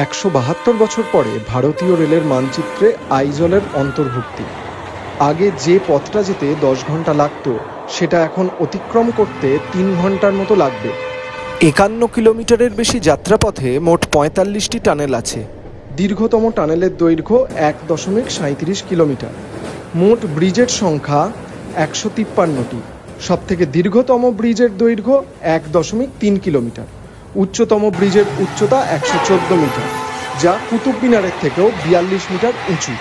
১৭২ বছর পরে ভারতীয় রেলের মানচিত্রে আইজলের অন্তর্ভুক্তি। আগে যে পথটা যেতে ১০ ঘন্টা লাগতো সেটা এখন অতিক্রম করতে ৩ ঘন্টার মতো লাগবে। ৫১ কিলোমিটারের বেশি যাত্রাপথে মোট ৪৫টি টানেল আছে। দীর্ঘতম টানেলের দৈর্ঘ্য ১.৩৭ কিলোমিটার। মোট ব্রিজের সংখ্যা ১৫৩টি। সবথেকে দীর্ঘতম ব্রিজের দৈর্ঘ্য ১.৩ কিলোমিটার। উচ্চতম ব্রিজের উচ্চতা ১১৪ মিটার, যা কুতুব মিনারের থেকেও ৪২ মিটার উঁচু।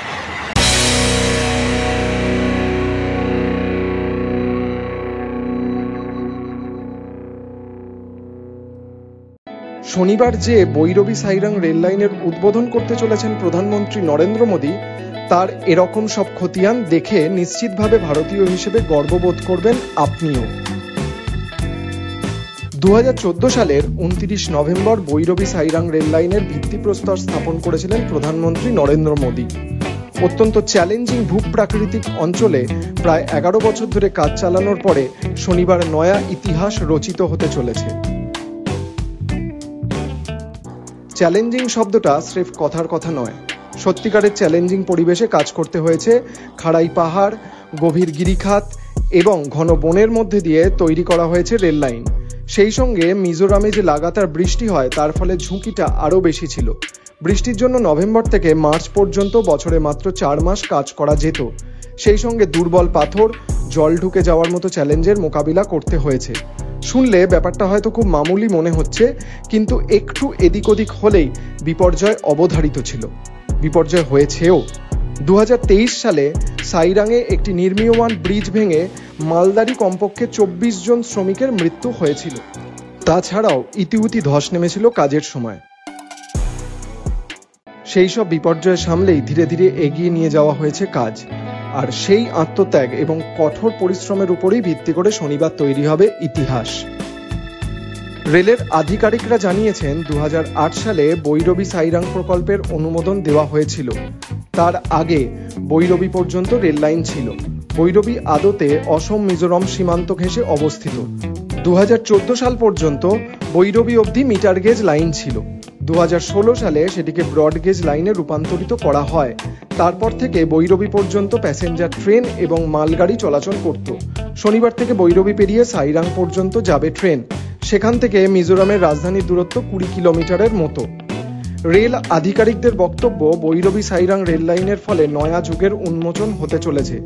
শনিবার যে বৈরবী সাইরাং রেল লাইনের উদ্বোধন করতে চলেছেন প্রধানমন্ত্রী নরেন্দ্র মোদী, তার এরকম সব খতিয়ান দেখে নিশ্চিতভাবে ভারতীয় হিসেবে গর্ববোধ করবেন আপনিও। ২০১৪ সালের ২৯ নভেম্বর বৈরবী সাইরাং রেল লাইনের ভিত্তিপ্রস্তর স্থাপন করেছিলেন প্রধানমন্ত্রী নরেন্দ্র মোদী। অত্যন্ত চ্যালেঞ্জিং ভূপ্রাকৃতিক অঞ্চলে প্রায় ১১ বছর ধরে কাজ চালানোর পরে শনিবার নয়া ইতিহাস রচিত হতে চলেছে। চ্যালেঞ্জিং শব্দটা স্রেফ কথার কথা নয়, সত্যিকারের চ্যালেঞ্জিং পরিবেশে কাজ করতে হয়েছে। খাড়াই পাহাড়, গভীর গিরিখাত এবং ঘন বনের মধ্যে দিয়ে তৈরি করা হয়েছে রেল লাইন। সেই সঙ্গে মিজোরামে যে লাগাতার বৃষ্টি হয় তার ফলে ঝুঁকিটা আরও বেশি ছিল। বৃষ্টির জন্য নভেম্বর থেকে মার্চ পর্যন্ত বছরে মাত্র ৪ মাস কাজ করা যেত। সেই সঙ্গে দুর্বল পাথর, জল ঢুকে যাওয়ার মতো চ্যালেঞ্জের মোকাবিলা করতে হয়েছে। শুনলে ব্যাপারটা হয়তো খুব মামুলি মনে হচ্ছে, কিন্তু একটু এদিক ওদিক হলেই বিপর্যয় অবধারিত ছিল। বিপর্যয় হয়েছেও। ২০২৩ সালে সাইরাংয়ে একটি নির্মীয়মান ব্রিজ ভেঙে মালদারি কমপক্ষে ২৪ জন শ্রমিকের মৃত্যু হয়েছিল। তাছাড়াও ইতিউতি ধস নেমেছিল কাজের সময়। সেই সব বিপর্যয় সামলেই ধীরে ধীরে এগিয়ে নিয়ে যাওয়া হয়েছে কাজ। আর সেই আত্মত্যাগ এবং কঠোর পরিশ্রমের উপরেই ভিত্তি করে শনিবার তৈরি হবে ইতিহাস। রেলের আধিকারিকরা জানিয়েছেন ২০০৮ সালে বৈরবী সাইরাং প্রকল্পের অনুমোদন দেওয়া হয়েছিল। তার আগে বৈরবী পর্যন্ত রেল লাইন ছিল। বৈরবী আদতে অসম মিজোরাম সীমান্ত ঘেঁষে অবস্থিত। ২০১৪ সাল পর্যন্ত বৈরবী অবধি মিটার গেজ লাইন ছিল। ২০১৬ সালে সেটিকে ব্রডগেজ লাইনে রূপান্তরিত করা হয়। তারপর থেকে বৈরবী পর্যন্ত প্যাসেঞ্জার ট্রেন এবং মালগাড়ি চলাচল করত। শনিবার থেকে বৈরবী পেরিয়ে সাইরাং পর্যন্ত যাবে ট্রেন। সেখান থেকে মিজোরামের রাজধানীর দূরত্ব ২০ কিলোমিটারের মতো। রেল আধিকারিকদের বক্তব্য, বৈরবী সাইরাং রেল লাইনের ফলে নয়া যুগের উন্মোচন হতে চলেছে।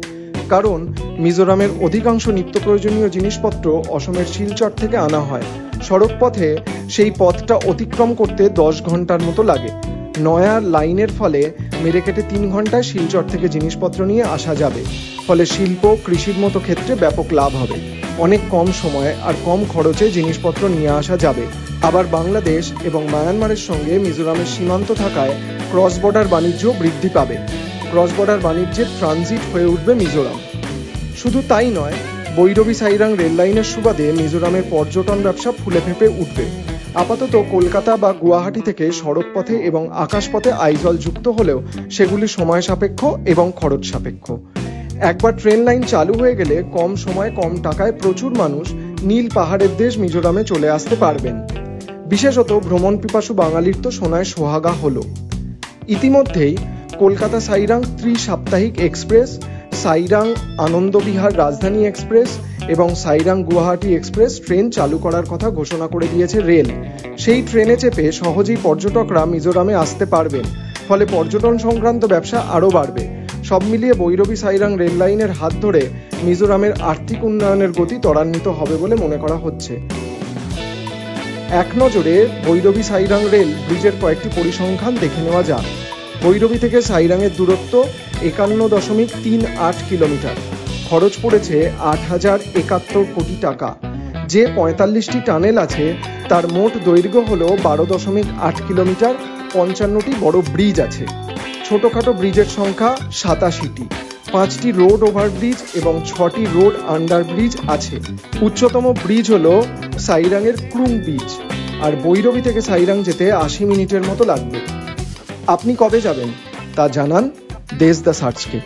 কারণ মিজোরামের অধিকাংশ নিত্য প্রয়োজনীয় জিনিসপত্র অসমের শিলচর থেকে আনা হয়। সড়ক পথে সেই পথটা অতিক্রম করতে ১০ ঘন্টার মতো লাগে। নয়া লাইনের ফলে মেরে কেটে ৩ ঘন্টায় শিলচর থেকে জিনিসপত্র নিয়ে আসা যাবে। ফলে শিল্প, কৃষির মতো ক্ষেত্রে ব্যাপক লাভ হবে। অনেক কম সময়ে আর কম খরচে জিনিসপত্র নিয়ে আসা যাবে। আবার বাংলাদেশ এবং মায়ানমারের সঙ্গে মিজোরামের সীমান্ত থাকায় ক্রস বর্ডার বাণিজ্য বৃদ্ধি পাবে। ক্রস বর্ডার বাণিজ্যের ট্রানজিট হয়ে উঠবে মিজোরাম। শুধু তাই নয়, বৈরবী সাইরাং রেল লাইনের সুবাদে মিজোরামের পর্যটন ব্যবসা ফুলে ফেঁপে উঠবে। আপাতত কলকাতা বা গুয়াহাটি থেকে সড়ক পথে এবং আকাশপথে আইজল যুক্ত হলেও সেগুলি সময় সাপেক্ষ এবং খরচ সাপেক্ষ। একবার ট্রেন লাইন চালু হয়ে গেলে কম সময়ে কম টাকায় প্রচুর মানুষ নীল পাহাড়ের দেশ মিজোরামে চলে আসতে পারবেন। বিশেষত ভ্রমণ পিপাসু বাঙালির তো সোনায় সোহাগা হলো। ইতিমধ্যেই কলকাতা সাইরাং ত্রি-সাপ্তাহিক এক্সপ্রেস, সাইরাং আনন্দবিহার রাজধানী এক্সপ্রেস এবং সাইরাং গুয়াহাটি এক্সপ্রেস ট্রেন চালু করার কথা ঘোষণা করে দিয়েছে রেল। সেই ট্রেনে চেপে সহজেই পর্যটকরা মিজোরামে আসতে পারবেন। ফলে পর্যটন সংক্রান্ত ব্যবসা আরও বাড়বে। সব মিলিয়ে বৈরবী সাইরাং রেল লাইনের হাত ধরে মিজোরামের আর্থিক উন্নয়নের গতি ত্বরান্বিত হবে বলে মনে করা হচ্ছে। এক নজরে বৈরবী সাইরাং রেল ব্রিজের কয়েকটি পরিসংখ্যান দেখে নেওয়া যাক। বৈরবী থেকে সাইরাংয়ের দূরত্ব ৫১.৩৮ কিলোমিটার। খরচ পড়েছে ৮,০৭১ কোটি টাকা। যে ৪৫টি টানেল আছে তার মোট দৈর্ঘ্য হল ১২.৮ কিলোমিটার। ৫৫টি বড় ব্রিজ আছে। ছোটখাটো ব্রিজের সংখ্যা ৮৭টি। ৫টি রোড ওভারব্রিজ এবং ৬টি রোড আন্ডারব্রিজ আছে। উচ্চতম ব্রিজ হল সাইরাংয়ের ক্রুং ব্রিজ। আর বৈরবী থেকে সাইরাং যেতে ৮০ মিনিটের মতো লাগবে। আপনি কবে যাবেন তা জানান দেশ দ্য সার্চকে।